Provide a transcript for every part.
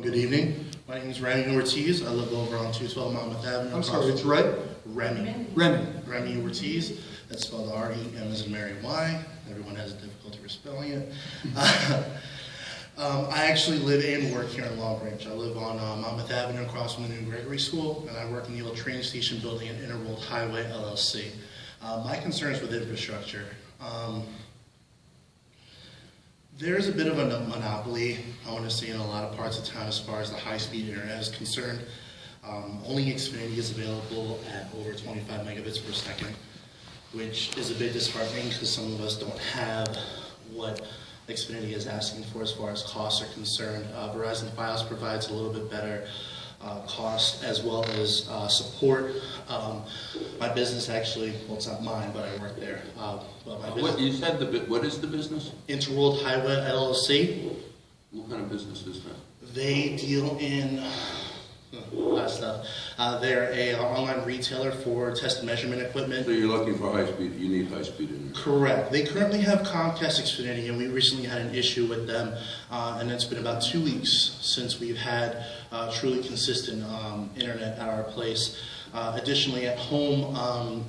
Good evening. My name is Remy Ortiz. I live over on 212 Monmouth Avenue. I'm sorry, it's Red? Remy. Remy Ortiz. That's spelled R-E-M as in Mary Y. Everyone has a difficulty with spelling it. I actually live and work here in Long Branch. I live on Monmouth Avenue across from the new Gregory School, and I work in the old train station building at Interworld Highway LLC. My concerns with infrastructure. There's a bit of a monopoly, I want to say, in a lot of parts of town as far as the high-speed internet is concerned. Only Xfinity is available at over 25 megabits per second, which is a bit disheartening because some of us don't have what Xfinity is asking for as far as costs are concerned. Verizon Fios provides a little bit better cost as well as support. My business actually, well, it's not mine, but I work there. But my what you said? What is the business? Interworld Highway LLC. What kind of business is that? They deal in a lot of stuff. They're an online retailer for test and measurement equipment. So you're looking for high speed. You need high speed internet. Correct. They currently have Comcast Xfinity, and we recently had an issue with them, and it's been about 2 weeks since we've had truly consistent internet at our place. Additionally, at home,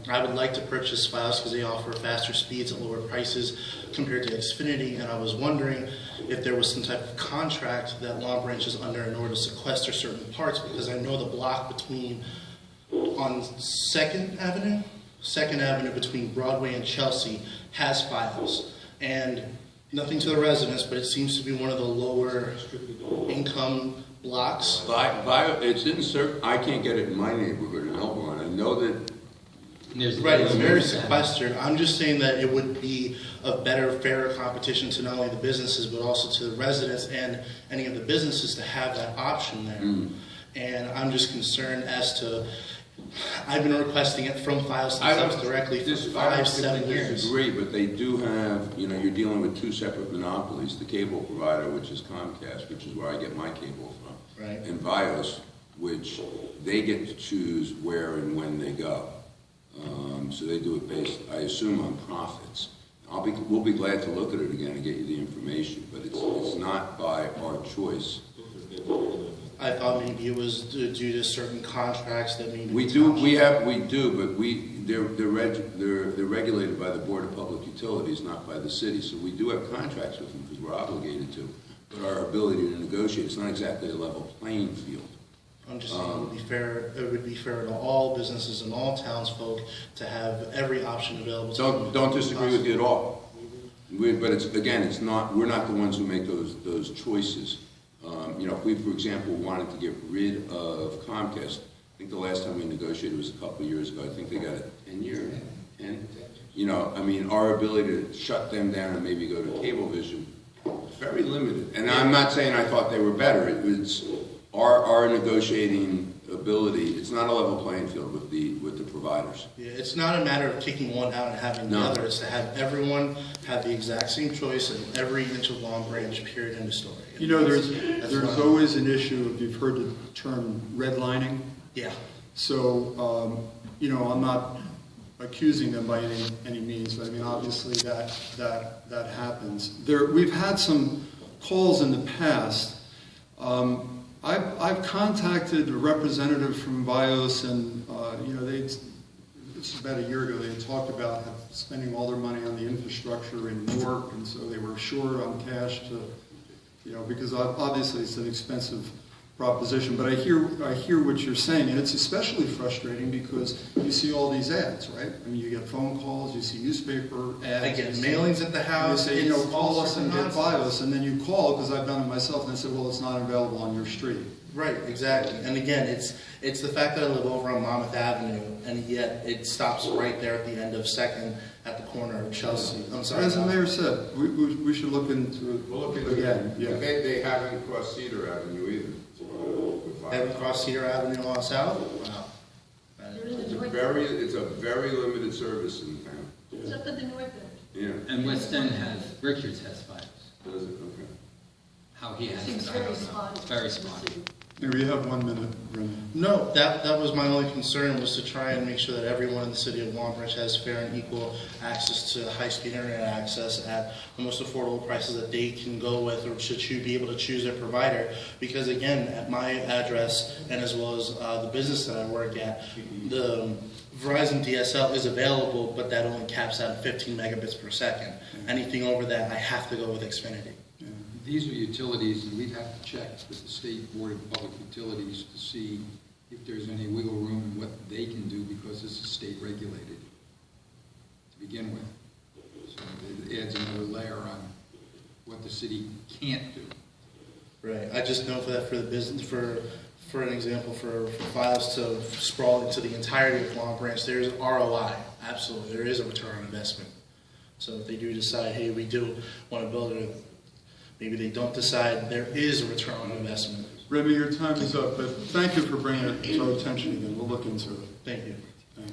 I would like to purchase Fios because they offer faster speeds at lower prices compared to Xfinity, and I was wondering if there was some type of contract that Long Branch is under in order to sequester certain parts, because I know the block between, on 2nd Avenue between Broadway and Chelsea has Fios, and nothing to the residents, but it seems to be one of the lower income blocks. It's in certain. I can't get it in my neighborhood in Elmont. I know that. Right, it's very sequestered. I'm just saying that it would be a better, fairer competition to not only the businesses, but also to the residents and any of the businesses to have that option there. And I'm just concerned as to, I've been requesting it from Fios themselves directly for 5-7 years. I disagree, but they do have, you're dealing with two separate monopolies, the cable provider, which is Comcast, which is where I get my cable from, right, and Fios, which they get to choose where and when they go. So they do it based, I assume, on profits. We'll be glad to look at it again and get you the information, but it's not by our choice. I thought maybe it was due to certain contracts that maybe we do, but they're regulated by the Board of Public Utilities, not by the city. So we do have contracts with them because we're obligated to. But our ability to negotiate, it's not exactly a level playing field. I'm just saying it would be fair to all businesses and all townsfolk to have every option available. Don't disagree with you at all. But it's not. We're not the ones who make those choices. If we, for example, wanted to get rid of Comcast, I think the last time we negotiated was a couple of years ago. I think they got a 10-year. And our ability to shut them down and maybe go to Cablevision is very limited. And I'm not saying I thought they were better. It's our negotiating ability. It's not a level playing field with the providers. Yeah, it's not a matter of kicking one out and having the other. It's to have everyone have the exact same choice in every inch of Long Branch, period, end of story. There's always an issue, if you've heard the term redlining. Yeah. So, I'm not accusing them by any means, but I mean, obviously that happens. We've had some calls in the past. I've contacted a representative from Fios, and this was about a year ago. They talked about spending all their money on the infrastructure in Newark, and so they were short on cash to, because obviously it's an expensive proposition. But I hear what you're saying, and it's especially frustrating because you see all these ads, right? I mean, you get phone calls, you see newspaper ads. I get mailings at the house. They say, call us and get Fios, and then you call, because I've done it myself, and they say, well, it's not available on your street. Right, exactly. And again, it's the fact that I live over on Monmouth Avenue, and yet it stops right there at the end of 2nd at the corner of Chelsea. I'm sorry. As the mayor said, we should look into it. We'll look into again. Yeah. They haven't crossed Cedar Avenue either. Haven't crossed Cedar Avenue on South? Wow. It's a very limited service in town. It's up at the north end. Yeah. And West End Richards has Fios. Does it? Okay. How he has Seems it, I very don't know. spotty. It's very spotty. Maybe you have 1 minute, Remy. No, that was my only concern, was to try and make sure that everyone in the city of Long Branch has fair and equal access to high-speed internet access at the most affordable prices that they can go with, or should you be able to choose their provider. Because again, at my address, and as well as the business that I work at, the Verizon DSL is available, but that only caps out at 15 megabits per second. Anything over that, I have to go with Xfinity. These are utilities, and we'd have to check with the State Board of Public Utilities to see if there's any wiggle room in what they can do, because this is state regulated to begin with. So it adds another layer on what the city can't do. Right. I just know for the business, for an example, for Fios to sprawl into the entirety of Long Branch, there's ROI. Absolutely, there is a return on investment. So if they do decide, hey, we do want to build it, maybe they don't decide, there is a return on investment. Remy, your time is up, but thank you for bringing it to our attention again. We'll look into it. Thank you.